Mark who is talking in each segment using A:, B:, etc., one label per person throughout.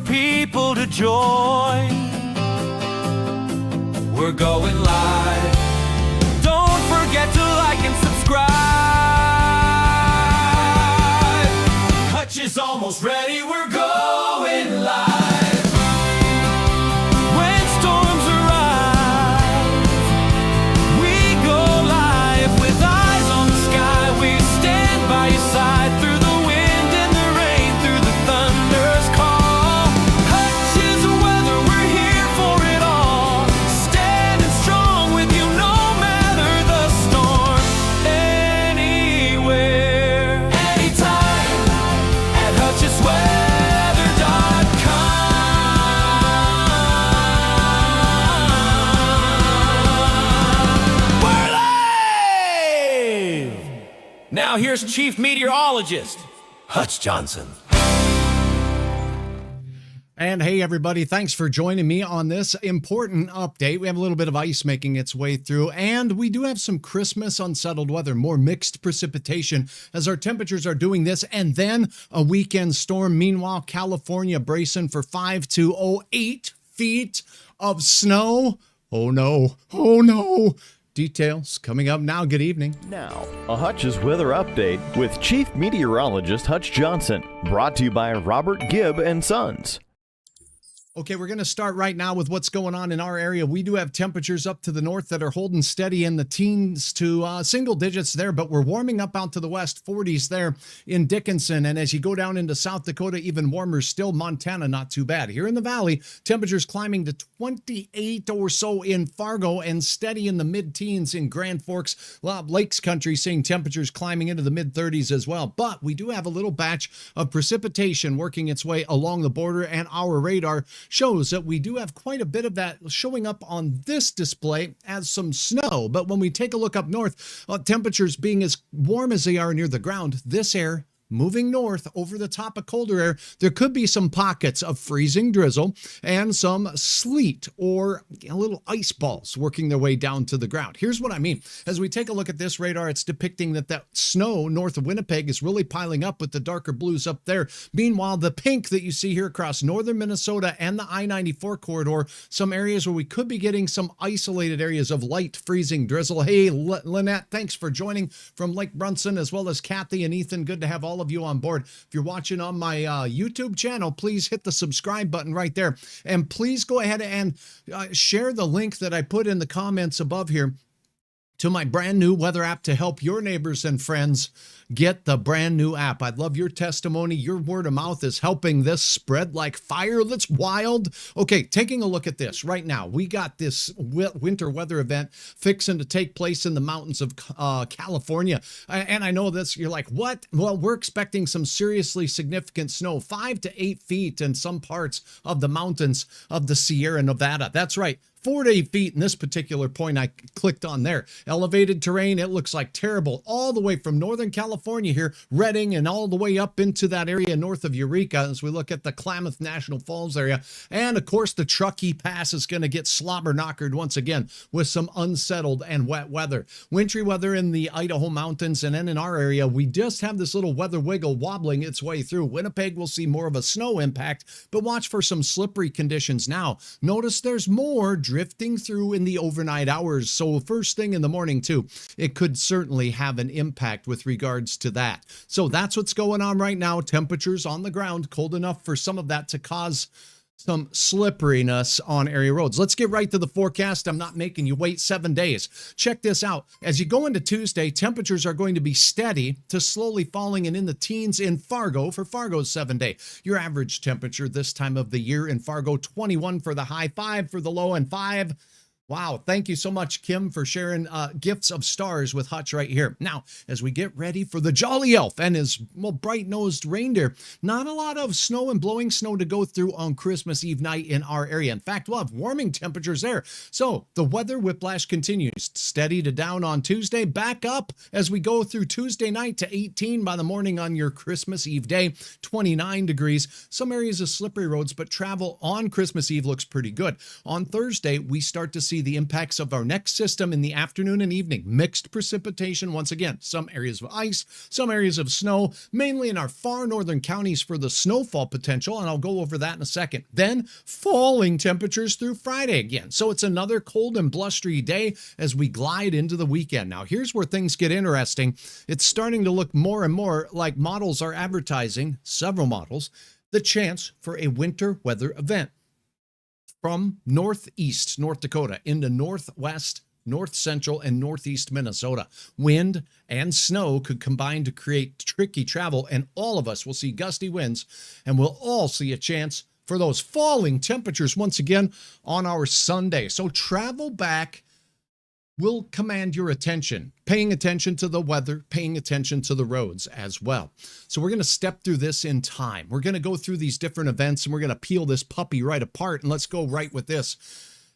A: people to join. We're going live. Don't forget to like and subscribe. Hutch is almost ready. We're going live. When storms arrive, we go live with eyes on the sky. We stand by your side through the wind and the rain, through the thunder's call. Hutch is weather, we're here for it all. Standing strong with you no matter the storm. Anywhere, anytime at HutchesWeather.com. We're live! Now here's Chief Meteorologist Hutch Johnson.
B: And hey, everybody, thanks for joining me on this important update. We have a little bit of ice making its way through, and we do have some Christmas unsettled weather, more mixed precipitation as our temperatures are doing this, and then a weekend storm. Meanwhile, California bracing for 5 to 8 feet of snow. Oh no, oh no. Details coming up now. Good evening.
C: Now, a Hutch's weather update with Chief Meteorologist Hutch Johnson, brought to you by Robert Gibb and Sons.
B: Okay, we're going to start right now with what's going on in our area. We do have temperatures up to the north that are holding steady in the teens to single digits there, but we're warming up out to the west, 40s there in Dickinson. And as you go down into South Dakota, even warmer still. Montana, not too bad. Here in the valley, temperatures climbing to 28 or so in Fargo and steady in the mid-teens in Grand Forks. Lakes country seeing temperatures climbing into the mid-30s as well. But we do have a little batch of precipitation working its way along the border, and our radar shows that we do have quite a bit of that showing up on this display as some snow. But when we take a look up north, temperatures being as warm as they are near the ground, this air moving north over the top of colder air, there could be some pockets of freezing drizzle and some sleet or little ice balls working their way down to the ground. Here's what I mean. As we take a look at this radar, it's depicting that snow north of Winnipeg is really piling up with the darker blues up there. Meanwhile, the pink that you see here across northern Minnesota and the I-94 corridor, some areas where we could be getting some isolated areas of light freezing drizzle. Hey, Lynette, thanks for joining from Lake Brunson, as well as Kathy and Ethan. Good to have all of you on board. If you're watching on my YouTube channel, please hit the subscribe button right there. And please go ahead and share the link that I put in the comments above here to my brand new weather app to help your neighbors and friends get the brand new app. I'd love your testimony. Your word of mouth is helping this spread like fire. That's wild. Okay, taking a look at this right now. We got this winter weather event fixing to take place in the mountains of California. And I know this, you're like, what? Well, we're expecting some seriously significant snow, 5 to 8 feet in some parts of the mountains of the Sierra Nevada. That's right. 4 to 8 feet in this particular point I clicked on there. Elevated terrain, it looks like terrible. All the way from Northern California here, Redding, and all the way up into that area north of Eureka as we look at the Klamath National Falls area. And of course, the Truckee Pass is going to get slobber knockered once again with some unsettled and wet weather. Wintry weather in the Idaho mountains, and then in our area, we just have this little weather wiggle wobbling its way through. Winnipeg will see more of a snow impact, but watch for some slippery conditions now. Notice there's more drifting through in the overnight hours. So first thing in the morning too, it could certainly have an impact with regards to that. So that's what's going on right now. Temperatures on the ground cold enough for some of that to cause some slipperiness on area roads. Let's get right to the forecast. I'm not making you wait 7 days. Check this out. As you go into Tuesday, temperatures are going to be steady to slowly falling and in the teens in Fargo for Fargo's 7 day. Your average temperature this time of the year in Fargo, 21 for the high, 5 for the low, and 5. Wow, thank you so much, Kim, for sharing gifts of stars with Hutch right here. Now, as we get ready for the Jolly Elf and his bright-nosed reindeer, not a lot of snow and blowing snow to go through on Christmas Eve night in our area. In fact, we'll have warming temperatures there. So the weather whiplash continues. Steady to down on Tuesday, back up as we go through Tuesday night to 18 by the morning on your Christmas Eve day, 29 degrees. Some areas of slippery roads, but travel on Christmas Eve looks pretty good. On Thursday, we start to see see the impacts of our next system in the afternoon and evening. Mixed precipitation once again. Some areas of ice, some areas of snow, mainly in our far northern counties for the snowfall potential, and I'll go over that in a second. Then falling temperatures through Friday again. So it's another cold and blustery day as we glide into the weekend. Now, here's where things get interesting. It's starting to look more and more like models are advertising, several models, the chance for a winter weather event from northeast North Dakota into northwest, north central, and northeast Minnesota. Wind and snow could combine to create tricky travel, and all of us will see gusty winds, and we'll all see a chance for those falling temperatures once again on our Sunday. So travel back will command your attention, paying attention to the weather, paying attention to the roads as well. So we're going to step through this in time. We're going to go through these different events, and we're going to peel this puppy right apart. And let's go right with this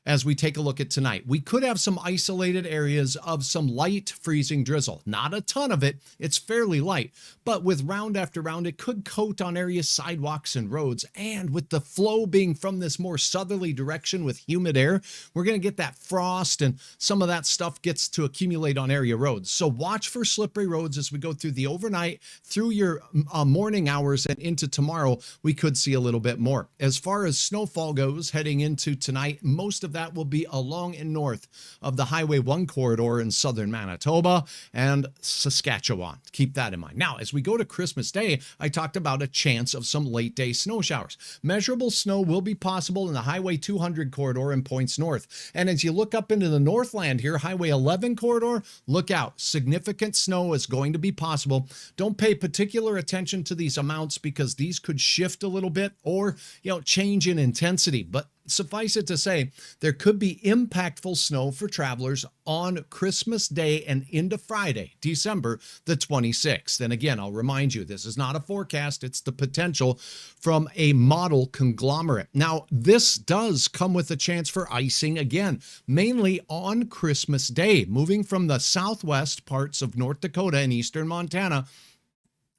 B: as we take a look at tonight. We could have some isolated areas of some light freezing drizzle. Not a ton of it. It's fairly light. But with round after round, it could coat on areas, sidewalks, and roads. And with the flow being from this more southerly direction with humid air, we're going to get that frost, and some of that stuff gets to accumulate on area roads. So watch for slippery roads as we go through the overnight, through your morning hours, and into tomorrow. We could see a little bit more. As far as snowfall goes heading into tonight, most of that will be along and north of the Highway 1 corridor in southern Manitoba and Saskatchewan. Keep that in mind. Now, as we go to Christmas Day, I talked about a chance of some late day snow showers. Measurable snow will be possible in the Highway 200 corridor and points north. And as you look up into the Northland here, Highway 11 corridor, look out. Significant snow is going to be possible. Don't pay particular attention to these amounts because these could shift a little bit or, change in intensity. But suffice it to say, there could be impactful snow for travelers on Christmas Day and into Friday, December the 26th. And again, I'll remind you, this is not a forecast. It's the potential from a model conglomerate. Now, this does come with a chance for icing again, mainly on Christmas Day, moving from the southwest parts of North Dakota and eastern Montana.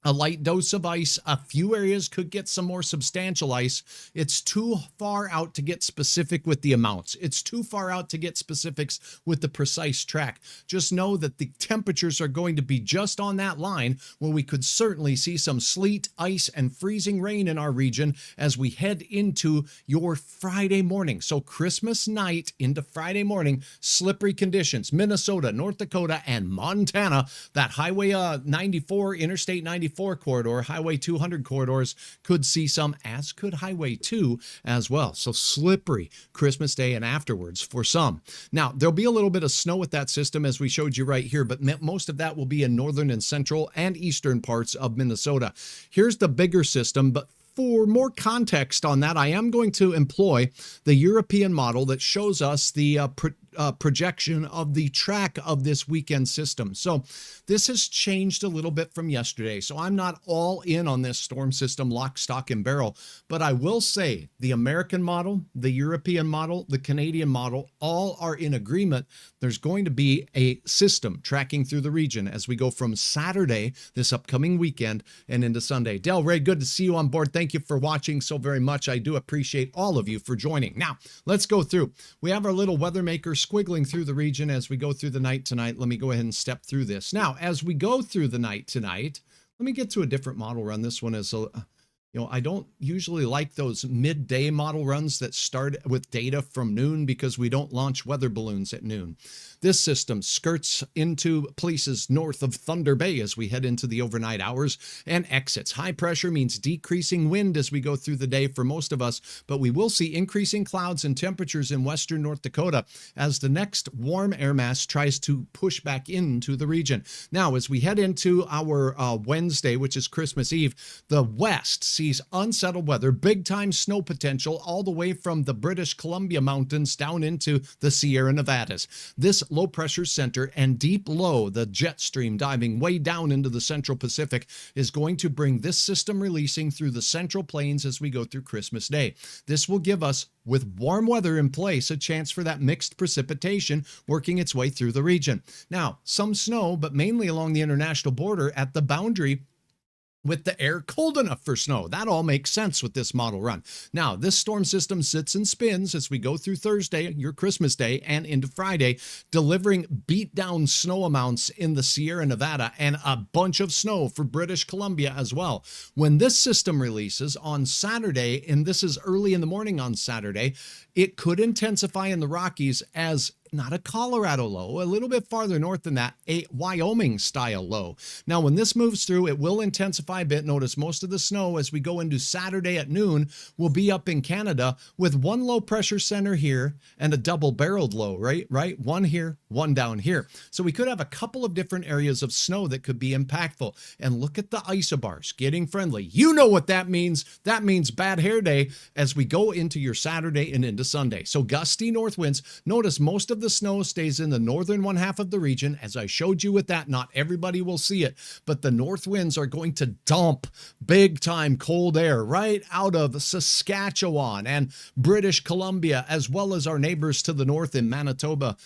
B: A light dose of ice. A few areas could get some more substantial ice. It's too far out to get specific with the amounts. It's too far out to get specifics with the precise track. Just know that the temperatures are going to be just on that line where we could certainly see some sleet, ice, and freezing rain in our region as we head into your Friday morning. So Christmas night into Friday morning, slippery conditions. Minnesota, North Dakota, and Montana. That Highway 94, Interstate 94 corridor, Highway 200 corridors could see some, as could Highway 2 as well. So slippery Christmas Day and afterwards for some. Now, there'll be a little bit of snow with that system as we showed you right here, but most of that will be in northern and central and eastern parts of Minnesota. Here's the bigger system, but for more context on that, I am going to employ the European model that shows us the projection of the track of this weekend system. So this has changed a little bit from yesterday. So I'm not all in on this storm system lock, stock, and barrel, but I will say the American model, the European model, the Canadian model, all are in agreement. There's going to be a system tracking through the region as we go from Saturday, this upcoming weekend, and into Sunday. Del Ray, good to see you on board. Thank you for watching so very much. I do appreciate all of you for joining. Now, let's go through. We have our little weather maker squiggling through the region as we go through the night tonight. Let me go ahead and step through this. Now, as we go through the night tonight, let me get to a different model run. This one is I don't usually like those midday model runs that start with data from noon because we don't launch weather balloons at noon. This system skirts into places north of Thunder Bay as we head into the overnight hours and exits. High pressure means decreasing wind as we go through the day for most of us, but we will see increasing clouds and temperatures in western North Dakota as the next warm air mass tries to push back into the region. Now, as we head into our Wednesday, which is Christmas Eve, the west sees unsettled weather, big time snow potential all the way from the British Columbia Mountains down into the Sierra Nevadas. This low pressure center and deep low, the jet stream diving way down into the central Pacific, is going to bring this system releasing through the central plains as we go through Christmas Day. This will give us, with warm weather in place, a chance for that mixed precipitation working its way through the region. Now, some snow, but mainly along the international border at the boundary with the air cold enough for snow. That all makes sense with this model run. Now, this storm system sits and spins as we go through Thursday, your Christmas Day, and into Friday, delivering beat down snow amounts in the Sierra Nevada and a bunch of snow for British Columbia as well. When this system releases on Saturday, and this is early in the morning on Saturday, it could intensify in the Rockies as not a Colorado low, a little bit farther north than that, a Wyoming style low. Now, when this moves through, it will intensify a bit. Notice most of the snow as we go into Saturday at noon will be up in Canada with one low pressure center here and a double barreled low, right? One here, one down here. So we could have a couple of different areas of snow that could be impactful. And look at the isobars getting friendly. You know what that means. That means bad hair day as we go into your Saturday and into Sunday. So gusty north winds. Notice most of the snow stays in the northern one half of the region. As I showed you with that, not everybody will see it, but the north winds are going to dump big time cold air right out of Saskatchewan and British Columbia, as well as our neighbors to the north in Manitoba,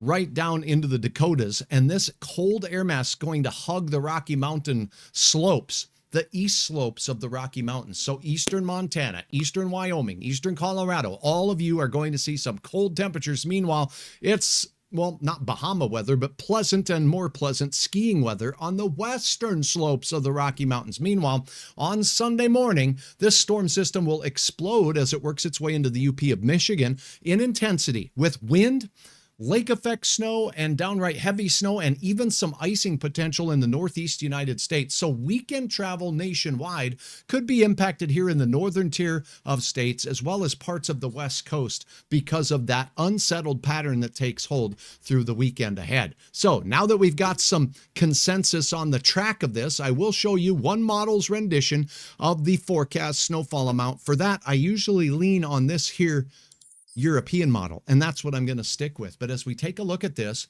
B: right down into the Dakotas. And this cold air mass is going to hug the Rocky Mountain slopes, the east slopes of the Rocky Mountains. So eastern Montana, eastern Wyoming, eastern Colorado, all of you are going to see some cold temperatures. Meanwhile, it's, well, not Bahama weather, but pleasant and more pleasant skiing weather on the western slopes of the Rocky Mountains. Meanwhile, on Sunday morning, this storm system will explode as it works its way into the UP of Michigan in intensity with wind, lake effect snow, and downright heavy snow, and even some icing potential in the Northeast United States. So weekend travel nationwide could be impacted here in the northern tier of states, as well as parts of the West Coast, because of that unsettled pattern that takes hold through the weekend ahead. So now that we've got some consensus on the track of this, I will show you one model's rendition of the forecast snowfall amount. For that, I usually lean on this here European model, and that's what I'm going to stick with. But as we take a look at this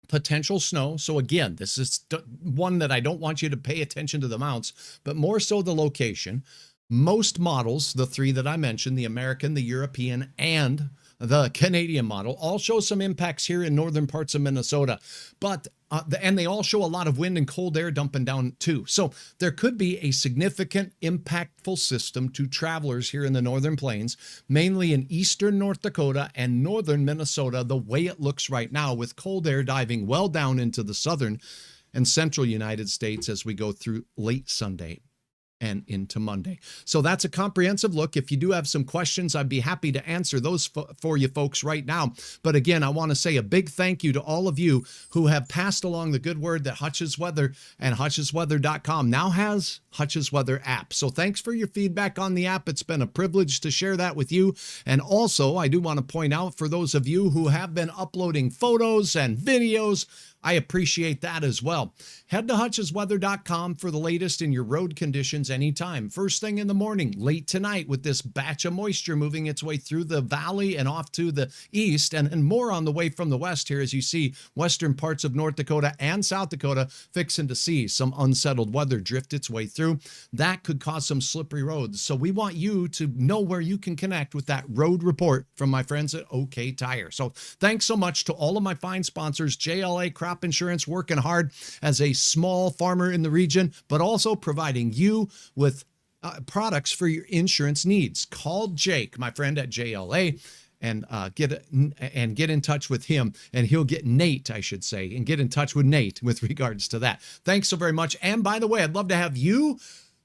B: potential snow, so again, this is one that I don't want you to pay attention to the amounts, but more so the location. Most models, the three that I mentioned, the American, the European, and the Canadian model, all show some impacts here in northern parts of Minnesota, but and they all show a lot of wind and cold air dumping down too. So there could be a significant impactful system to travelers here in the northern plains, mainly in eastern North Dakota and northern Minnesota, the way it looks right now, with cold air diving well down into the southern and central United States as we go through late Sunday and into Monday. So that's a comprehensive look. If you do have some questions, I'd be happy to answer those for you folks right now. But again, I want to say a big thank you to all of you who have passed along the good word that Hutch's Weather and hutchesweather.com now has Hutch's Weather app. So thanks for your feedback on the app. It's been a privilege to share that with you. And also, I do want to point out, for those of you who have been uploading photos and videos, I appreciate that as well. Head to hutchesweather.com for the latest in your road conditions anytime. First thing in the morning, late tonight, with this batch of moisture moving its way through the valley and off to the east, and more on the way from the west here, as you see western parts of North Dakota and South Dakota fixing to see some unsettled weather drift its way through. That could cause some slippery roads. So we want you to know where you can connect with that road report from my friends at OK Tire. So thanks so much to all of my fine sponsors. JLA Crop Insurance, working hard as a small farmer in the region, but also providing you with products for your insurance needs. Call Jake, my friend at JLA, and get in touch with him, and he'll get Nate, I should say, and get in touch with Nate with regards to that. Thanks so very much. And by the way, I'd love to have you,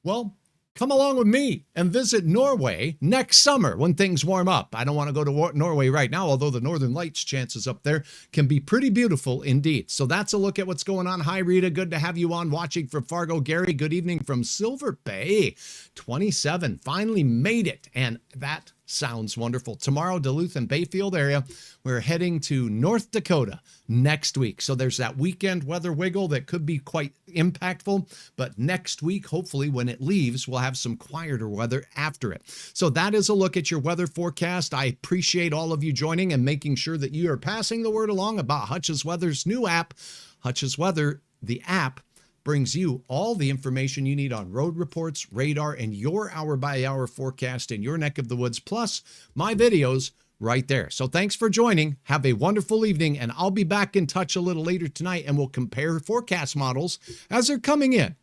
B: well, come along with me and visit Norway next summer when things warm up. I don't want to go to Norway right now, although the Northern Lights chances up there can be pretty beautiful indeed. So that's a look at what's going on. Hi, Rita. Good to have you on, watching from Fargo. Gary, good evening from Silver Bay. 27, finally made it. And that sounds wonderful. Tomorrow, Duluth and Bayfield area. We're heading to North Dakota next week. So there's that weekend weather wiggle that could be quite impactful. But next week, hopefully, when it leaves, we'll have some quieter weather after it. So that is a look at your weather forecast. I appreciate all of you joining and making sure that you are passing the word along about Hutch's Weather's new app. Hutch's Weather, the app, brings you all the information you need on road reports, radar, and your hour-by-hour forecast in your neck of the woods, plus my videos right there. So thanks for joining. Have a wonderful evening, and I'll be back in touch a little later tonight, and we'll compare forecast models as they're coming in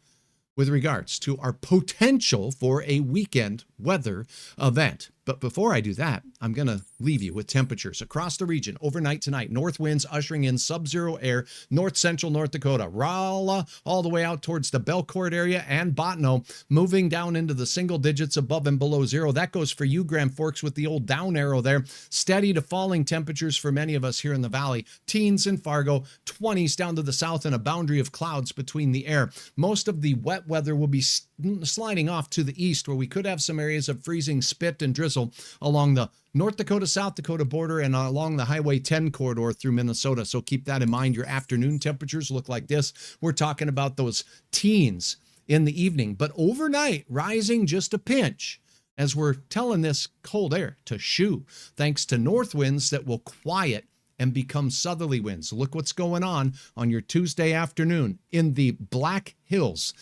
B: with regards to our potential for a weekend weather event. But before I do that, I'm going to leave you with temperatures across the region overnight tonight. North winds ushering in sub-zero air, north central North Dakota, Rolla, all the way out towards the Belcourt area and Botno, moving down into the single digits above and below zero. That goes for you, Grand Forks, with the old down arrow there. Steady to falling temperatures for many of us here in the valley. Teens in Fargo, 20s down to the south, and a boundary of clouds between the air. Most of the wet weather will be sliding off to the east, where we could have some areas of freezing spit and drizzle along the North Dakota, South Dakota border and along the Highway 10 corridor through Minnesota. So keep that in mind. Your afternoon temperatures look like this. We're talking about those teens in the evening, but overnight rising just a pinch as we're telling this cold air to shoo, thanks to north winds that will quiet and become southerly winds. Look what's going on your Tuesday afternoon in the Black Hills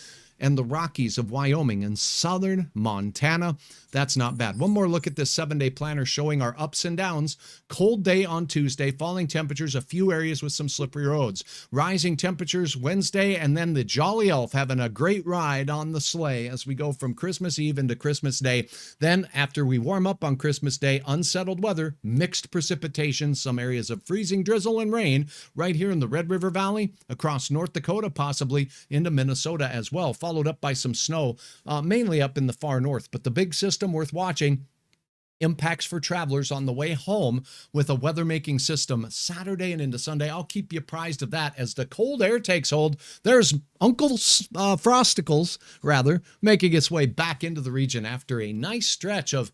B: and the Rockies of Wyoming and southern Montana. That's not bad. One more look at this 7-day planner showing our ups and downs. Cold day on Tuesday, falling temperatures, a few areas with some slippery roads. Rising temperatures Wednesday, and then the Jolly Elf having a great ride on the sleigh as we go from Christmas Eve into Christmas Day. Then after we warm up on Christmas Day, unsettled weather, mixed precipitation, some areas of freezing drizzle and rain right here in the Red River Valley, across North Dakota, possibly into Minnesota as well, followed up by some snow, mainly up in the far north. But the big system worth watching, impacts for travelers on the way home with a weather-making system Saturday and into Sunday. I'll keep you apprised of that as the cold air takes hold. There's Uncle Frosticles, making its way back into the region after a nice stretch of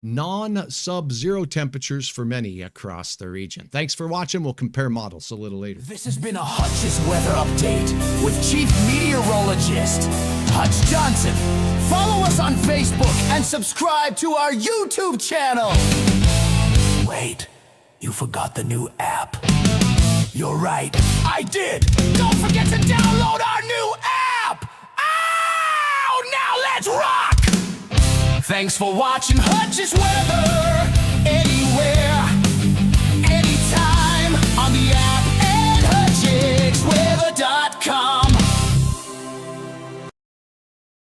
B: non-sub-zero temperatures for many across the region. Thanks for watching. We'll compare models a little later.
A: This has been a Hutch's Weather Update with Chief Meteorologist Hutch Johnson. Follow us on Facebook and subscribe to our YouTube channel. Wait, you forgot the new app. You're right, I did. Don't forget to download our new app. Ow! Now let's rock! Thanks for watching Hutch's Weather Anywhere.